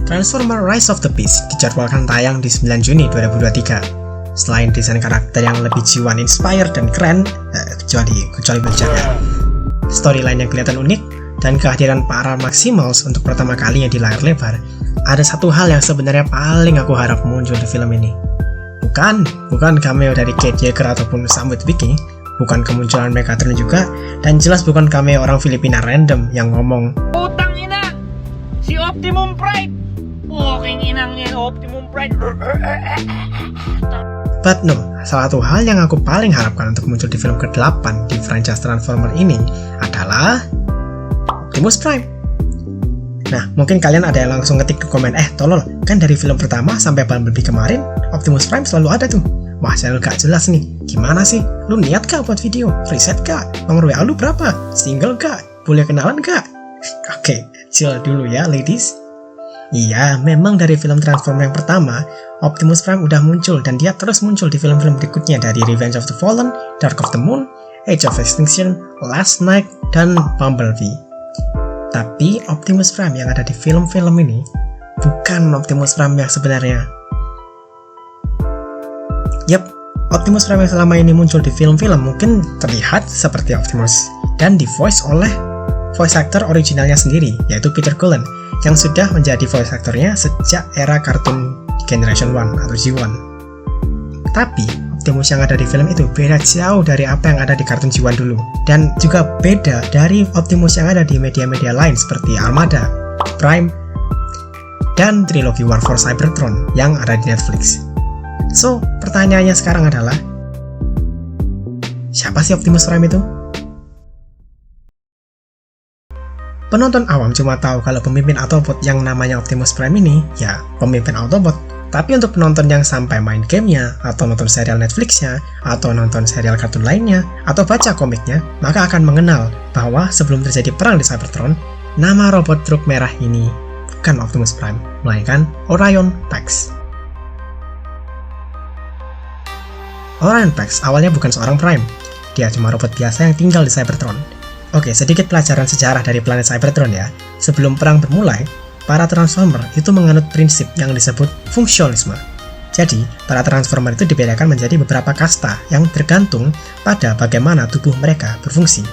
Transformers Rise of the Beast dijadwalkan tayang di 9 Juni 2023. Selain desain karakter yang lebih jiwa inspired dan keren, kecuali berjaga, storyline yang kelihatan unik, dan kehadiran para Maximals untuk pertama kalinya di layar lebar, ada satu hal yang sebenarnya paling aku harap muncul di film ini. Bukan cameo dari Kate Yeager ataupun Sam Witwicky, bukan kemunculan Megatron juga, dan jelas bukan cameo orang Filipina random yang ngomong, "Putang ina! Si Optimum Prime! Poking inangnya Optimum Prime!" But no, salah satu hal yang aku paling harapkan untuk muncul di film ke-8 di franchise Transformers ini adalah Optimus Prime. Nah, mungkin kalian ada yang langsung ngetik di komen, tolol, kan dari film pertama sampai Bumblebee kemarin, Optimus Prime selalu ada tuh. Wah, channel gak jelas nih. Gimana sih? Lu niat gak buat video? Riset gak? Nomor WA lu berapa? Single gak? Boleh kenalan gak? Oke, chill dulu ya, ladies. Iya, memang dari film Transformers yang pertama, Optimus Prime udah muncul dan dia terus muncul di film-film berikutnya dari Revenge of the Fallen, Dark of the Moon, Age of Extinction, Last Night, dan Bumblebee. Tapi Optimus Prime yang ada di film-film ini bukan Optimus Prime yang sebenarnya. Yap, Optimus Prime yang selama ini muncul di film-film mungkin terlihat seperti Optimus dan di voice oleh voice actor originalnya sendiri, yaitu Peter Cullen, yang sudah menjadi voice actornya sejak era kartun Generation 1 atau G1. Tapi Optimus yang ada di film itu beda jauh dari apa yang ada di kartun G1 dulu, dan juga beda dari Optimus yang ada di media-media lain seperti Armada, Prime, dan trilogi War for Cybertron yang ada di Netflix. So, pertanyaannya sekarang adalah, siapa sih Optimus Prime itu? Penonton awam cuma tahu kalau pemimpin Autobot yang namanya Optimus Prime ini, ya pemimpin Autobot. Tapi untuk penonton yang sampai main gamenya, atau nonton serial Netflixnya, atau nonton serial kartun lainnya, atau baca komiknya, maka akan mengenal bahwa sebelum terjadi perang di Cybertron, nama robot truk merah ini bukan Optimus Prime, melainkan Orion Pax. Orion Pax awalnya bukan seorang Prime, dia cuma robot biasa yang tinggal di Cybertron. Oke, sedikit pelajaran sejarah dari planet Cybertron ya. Sebelum perang bermulai, para Transformer itu menganut prinsip yang disebut fungsionalisme. Jadi, para Transformer itu dibedakan menjadi beberapa kasta yang tergantung pada bagaimana tubuh mereka berfungsi.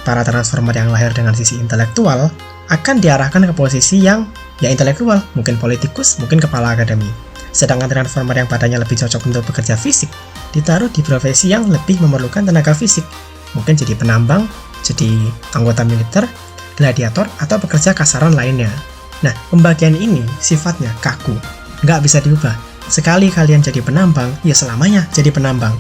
Para Transformer yang lahir dengan sisi intelektual akan diarahkan ke posisi yang intelektual, mungkin politikus, mungkin kepala akademi. Sedangkan Transformer yang badannya lebih cocok untuk bekerja fisik ditaruh di profesi yang lebih memerlukan tenaga fisik, mungkin jadi penambang, jadi anggota militer, gladiator, atau pekerja kasaran lainnya. Nah, pembagian ini sifatnya kaku, nggak bisa diubah. Sekali kalian jadi penambang, ya selamanya jadi penambang.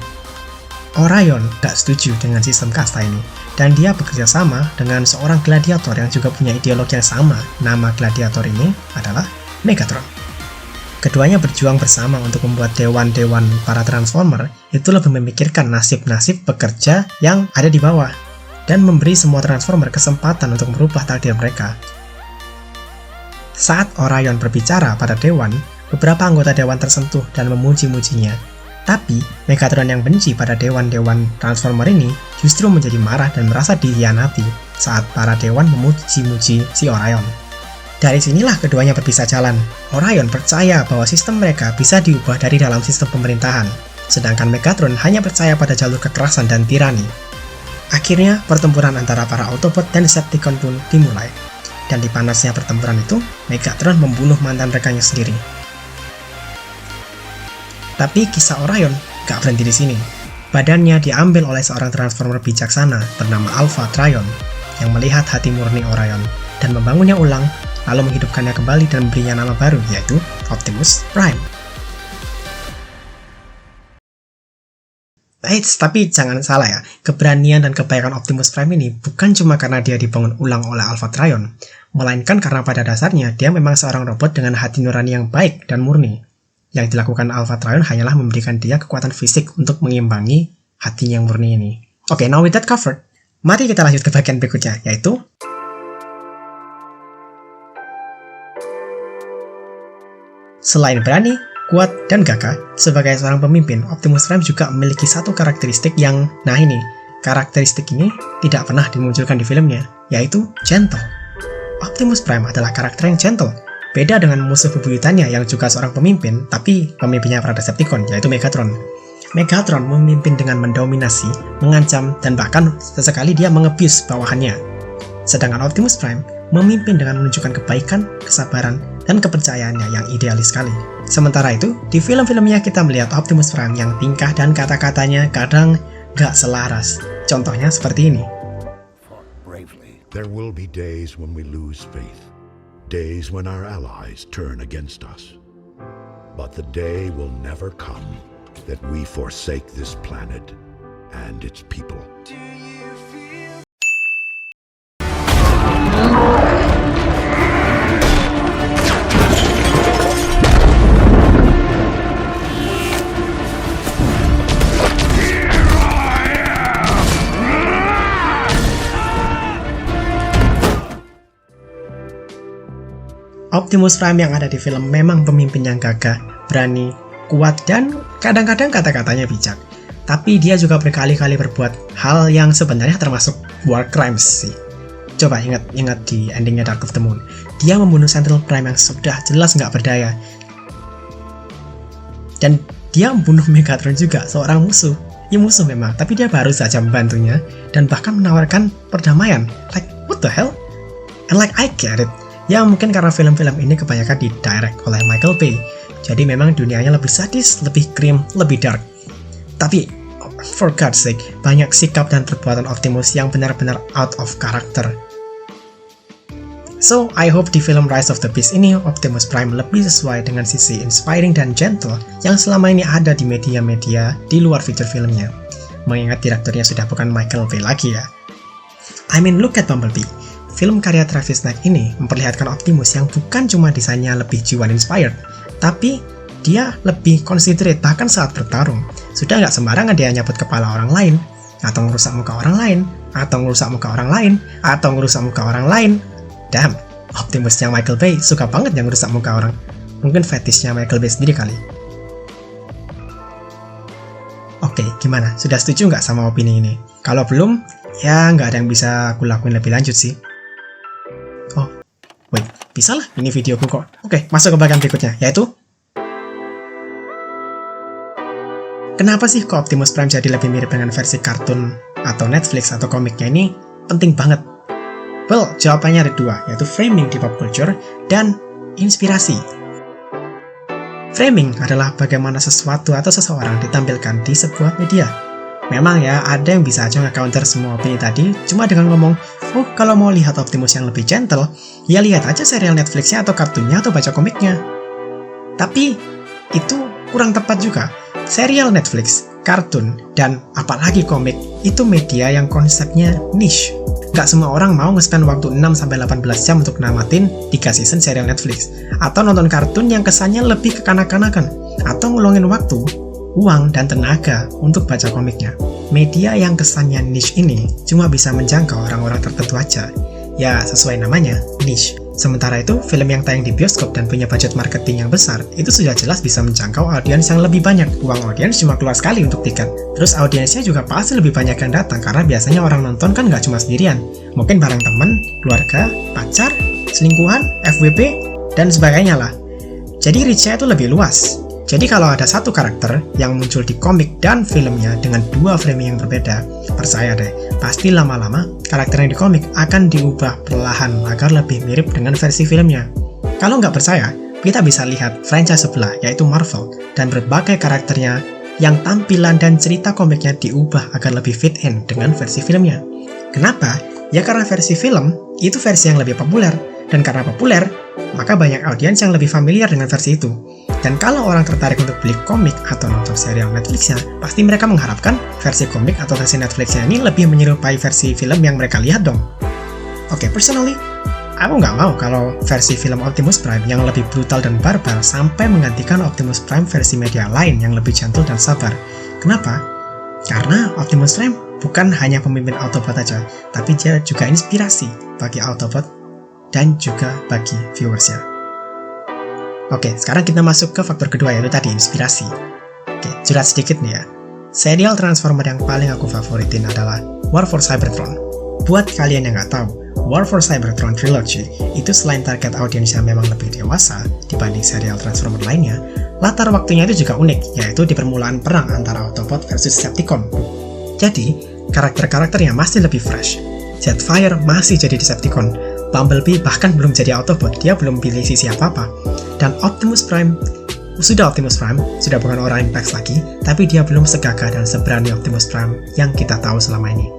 Orion nggak setuju dengan sistem kasta ini, dan dia bekerja sama dengan seorang gladiator yang juga punya ideologi yang sama. Nama gladiator ini adalah Megatron. Keduanya berjuang bersama untuk membuat dewan-dewan para Transformer itu lebih memikirkan nasib-nasib pekerja yang ada di bawah, dan memberi semua Transformer kesempatan untuk merubah takdir mereka. Saat Orion berbicara pada dewan, beberapa anggota dewan tersentuh dan memuji-mujinya. Tapi, Megatron yang benci pada dewan-dewan Transformer ini justru menjadi marah dan merasa dikhianati saat para dewan memuji-muji si Orion. Dari sinilah keduanya berpisah jalan. Orion percaya bahwa sistem mereka bisa diubah dari dalam sistem pemerintahan, sedangkan Megatron hanya percaya pada jalur kekerasan dan tirani. Akhirnya, pertempuran antara para Autobot dan Decepticon pun dimulai. Dan di panasnya pertempuran itu, Megatron membunuh mantan rekannya sendiri. Tapi kisah Orion gak berhenti di sini. Badannya diambil oleh seorang Transformer bijaksana bernama Alpha Trion yang melihat hati murni Orion dan membangunnya ulang, lalu menghidupkannya kembali dan memberinya nama baru, yaitu Optimus Prime. Tapi jangan salah ya, keberanian dan kebaikan Optimus Prime ini bukan cuma karena dia dibangun ulang oleh Alpha Trion, melainkan karena pada dasarnya dia memang seorang robot dengan hati nurani yang baik dan murni. Yang dilakukan Alpha Trion hanyalah memberikan dia kekuatan fisik untuk mengimbangi hatinya yang murni ini. Oke, now with that covered, mari kita lanjut ke bagian berikutnya, yaitu selain berani, kuat, dan gagah, sebagai seorang pemimpin, Optimus Prime juga memiliki satu karakteristik yang, karakteristik ini tidak pernah dimunculkan di filmnya, yaitu gentle. Optimus Prime adalah karakter yang gentle. Beda dengan musuh bebuyutannya yang juga seorang pemimpin, tapi pemimpinnya para Decepticon, yaitu Megatron. Megatron memimpin dengan mendominasi, mengancam, dan bahkan sesekali dia mengebius bawahannya. Sedangkan Optimus Prime memimpin dengan menunjukkan kebaikan, kesabaran, dan kepercayaannya yang idealis sekali. Sementara itu, di film-filmnya kita melihat Optimus Prime yang tingkah dan kata-katanya kadang gak selaras. Contohnya seperti ini. There will be days when we lose faith, days when our allies turn against us. But the day will never come that we forsake this planet and its people. Optimus Prime yang ada di film memang pemimpin yang gagah, berani, kuat, dan kadang-kadang kata-katanya bijak. Tapi dia juga berkali-kali berbuat hal yang sebenarnya termasuk war crimes sih. Coba ingat di endingnya Dark of the Moon. Dia membunuh Sentinel Prime yang sudah jelas nggak berdaya. Dan dia membunuh Megatron juga, seorang musuh. Ya musuh memang, tapi dia baru saja membantunya dan bahkan menawarkan perdamaian. Like, what the hell? And like, I get it. Ya mungkin karena film-film ini kebanyakan didirect oleh Michael Bay, jadi memang dunianya lebih sadis, lebih grim, lebih dark. Tapi, for God's sake, banyak sikap dan perbuatan Optimus yang benar-benar out of character. So, I hope di film Rise of the Beast ini, Optimus Prime lebih sesuai dengan sisi inspiring dan gentle yang selama ini ada di media-media di luar feature filmnya. Mengingat direkturnya sudah bukan Michael Bay lagi ya. I mean, look at Bumblebee. Film karya Travis Knight ini memperlihatkan Optimus yang bukan cuma desainnya lebih G1 inspired, tapi dia lebih considerate bahkan saat bertarung. Sudah nggak sembarangan dia nyabut kepala orang lain, atau ngerusak muka orang lain, atau ngerusak muka orang lain, atau ngerusak muka orang lain. Damn, Optimusnya Michael Bay suka banget yang ngerusak muka orang. Mungkin fetishnya Michael Bay sendiri kali. Oke, gimana? Sudah setuju nggak sama opini ini? Kalau belum, ya nggak ada yang bisa aku lakuin lebih lanjut sih. Oh, wait, bisa lah, ini videoku kok. Oke, masuk ke bagian berikutnya, yaitu kenapa sih kok Optimus Prime jadi lebih mirip dengan versi kartun atau Netflix atau komiknya ini penting banget? Well, jawabannya ada dua, yaitu framing di pop culture dan inspirasi. Framing adalah bagaimana sesuatu atau seseorang ditampilkan di sebuah media. Memang ya, ada yang bisa aja nge-counter semua opini tadi cuma dengan ngomong, oh kalau mau lihat Optimus yang lebih gentle, ya lihat aja serial Netflixnya atau kartunnya atau baca komiknya. Tapi, itu kurang tepat juga. Serial Netflix, kartun, dan apalagi komik, itu media yang konsepnya niche. Gak semua orang mau nge-spend waktu 6-18 jam untuk namatin 3 season serial Netflix, atau nonton kartun yang kesannya lebih kekanak-kanakan, atau ngeluangin waktu, uang, dan tenaga untuk baca komiknya. Media yang kesannya niche ini cuma bisa menjangkau orang-orang tertentu aja. Ya, sesuai namanya, niche. Sementara itu, film yang tayang di bioskop dan punya budget marketing yang besar, itu sudah jelas bisa menjangkau audiens yang lebih banyak. Uang audiens cuma keluar sekali untuk tiket. Terus audiensnya juga pasti lebih banyak yang datang, karena biasanya orang nonton kan nggak cuma sendirian. Mungkin bareng temen, keluarga, pacar, selingkuhan, FWB, dan sebagainya lah. Jadi reach-nya itu lebih luas. Jadi kalau ada satu karakter yang muncul di komik dan filmnya dengan dua framing yang berbeda, percaya deh, pasti lama-lama karakter yang di komik akan diubah perlahan agar lebih mirip dengan versi filmnya. Kalau nggak percaya, kita bisa lihat franchise sebelah, yaitu Marvel, dan berbagai karakternya yang tampilan dan cerita komiknya diubah agar lebih fit in dengan versi filmnya. Kenapa? Ya karena versi film itu versi yang lebih populer, dan karena populer, maka banyak audiens yang lebih familiar dengan versi itu. Dan kalau orang tertarik untuk beli komik atau nonton serial Netflixnya, pasti mereka mengharapkan versi komik atau versi Netflixnya ini lebih menyerupai versi film yang mereka lihat dong. Oke, personally, aku nggak mau kalau versi film Optimus Prime yang lebih brutal dan barbar sampai menggantikan Optimus Prime versi media lain yang lebih gentle dan sabar. Kenapa? Karena Optimus Prime bukan hanya pemimpin Autobot aja, tapi dia juga inspirasi bagi Autobot dan juga bagi viewersnya. Oke, sekarang kita masuk ke faktor kedua, yaitu tadi inspirasi. Oke, curhat sedikit nih ya. Serial Transformer yang paling aku favoritin adalah War for Cybertron. Buat kalian yang nggak tahu, War for Cybertron Trilogy itu selain target audiens yang memang lebih dewasa dibanding serial Transformer lainnya, latar waktunya itu juga unik, yaitu di permulaan perang antara Autobot versus Decepticon. Jadi, karakter-karakternya masih lebih fresh. Jetfire masih jadi Decepticon, Bumblebee bahkan belum jadi Autobot, dia belum pilih sisi apa-apa. Dan Optimus Prime, sudah bukan orang Impact lagi, tapi dia belum segagah dan seberani Optimus Prime yang kita tahu selama ini.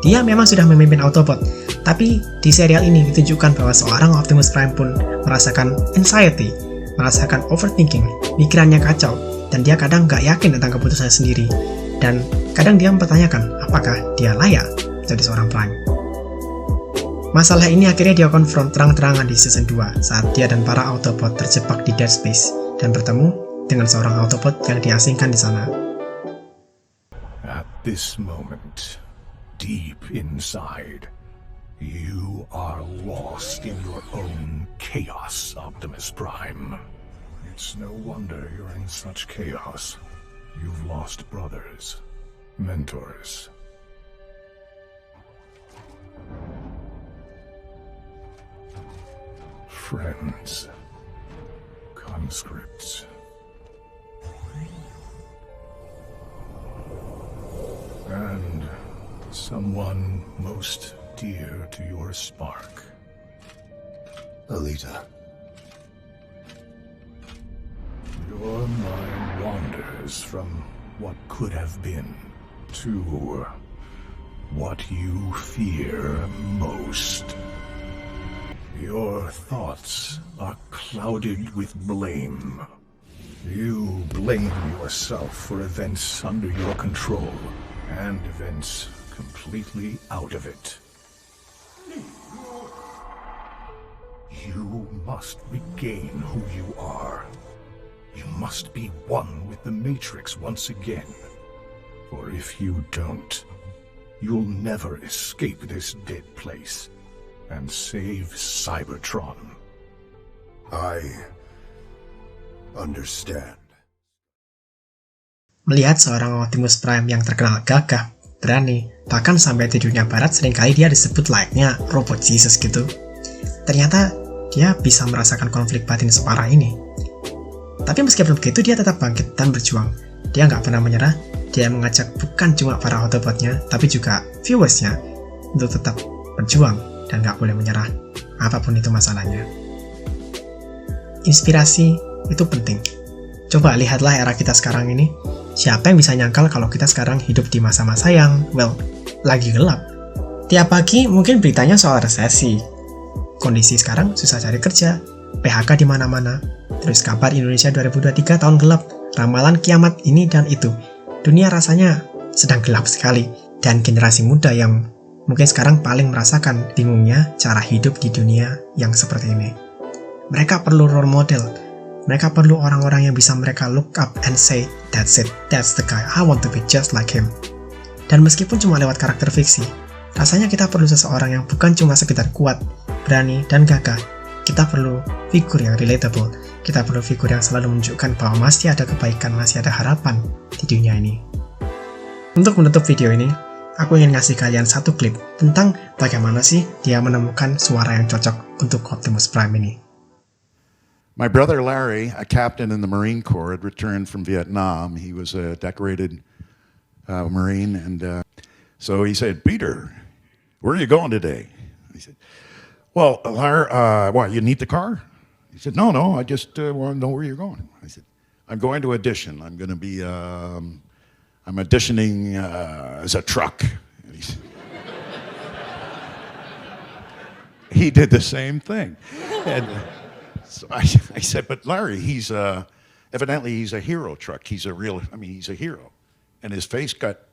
Dia memang sudah memimpin Autobot, tapi di serial ini ditunjukkan bahwa seorang Optimus Prime pun merasakan anxiety, merasakan overthinking, pikirannya kacau, dan dia kadang nggak yakin tentang keputusannya sendiri. Dan kadang dia mempertanyakan apakah dia layak jadi seorang Prime. Masalah ini akhirnya dia konfront terang-terangan di season 2 saat dia dan para Autobot terjebak di Dead Space dan bertemu dengan seorang Autobot yang diasingkan di sana. At this moment, deep inside, you are lost in your own chaos, Optimus Prime. It's no wonder you're in such chaos. You've lost brothers, mentors. Friends, conscripts, and someone most dear to your spark, Alita. Your mind wanders from what could have been to what you fear most. Your thoughts are clouded with blame. You blame yourself for events under your control and events completely out of it. You must regain who you are. You must be one with the Matrix once again. For if you don't, you'll never escape this dead place and save Cybertron. I understand. Melihat seorang Optimus Prime yang terkenal gagah, berani, bahkan sampai di dunia barat seringkali dia disebut layaknya robot Jesus gitu. Ternyata dia bisa merasakan konflik batin separah ini. Tapi meskipun begitu, dia tetap bangkit dan berjuang. Dia nggak pernah menyerah. Dia mengajak bukan cuma para Autobotnya, tapi juga viewersnya untuk tetap berjuang dan nggak boleh menyerah, apapun itu masalahnya. Inspirasi itu penting. Coba lihatlah era kita sekarang ini. Siapa yang bisa nyangkal kalau kita sekarang hidup di masa-masa yang, lagi gelap. Tiap pagi mungkin beritanya soal resesi. Kondisi sekarang susah cari kerja, PHK di mana-mana. Terus kabar Indonesia 2023 tahun gelap, ramalan kiamat ini dan itu. Dunia rasanya sedang gelap sekali. Dan generasi muda yang mungkin sekarang paling merasakan bingungnya cara hidup di dunia yang seperti ini. Mereka perlu role model. Mereka perlu orang-orang yang bisa mereka look up and say, that's it, that's the guy, I want to be just like him. Dan meskipun cuma lewat karakter fiksi, rasanya kita perlu seseorang yang bukan cuma sekedar kuat, berani, dan gagah. Kita perlu figur yang relatable. Kita perlu figur yang selalu menunjukkan bahwa masih ada kebaikan, masih ada harapan di dunia ini. Untuk menutup video ini, aku ingin ngasih kalian satu klip tentang bagaimana sih dia menemukan suara yang cocok untuk Optimus Prime ini. My brother Larry, a captain in the Marine Corps, had returned from Vietnam. He was a decorated Marine, and so he said, "Peter, where are you going today?" I said, "Well, Larry, what, you need the car?" He said, No, I just want to know where you're going." I said, "I'm going to audition. I'm going to be, I'm auditioning as a truck." And he did the same thing. And so I said, "But Larry, he's evidently he's a hero truck. He's a hero." And his face got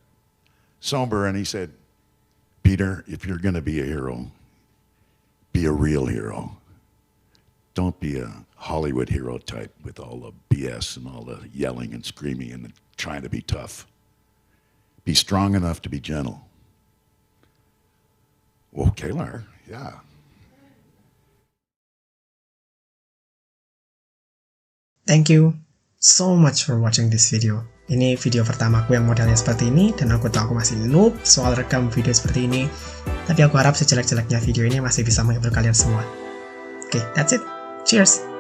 somber, and he said, "Peter, if you're going to be a hero, be a real hero. Don't be a Hollywood hero type with all the BS and all the yelling and screaming and trying to be tough. Be strong enough to be gentle." Okay, Larry, yeah. Thank you so much for watching this video. Ini video pertamaku yang modelnya seperti ini, dan aku tahu aku masih noob soal rekam video seperti ini. Tapi aku harap sejelek-jeleknya video ini masih bisa menghibur kalian semua. Oke, that's it. Cheers!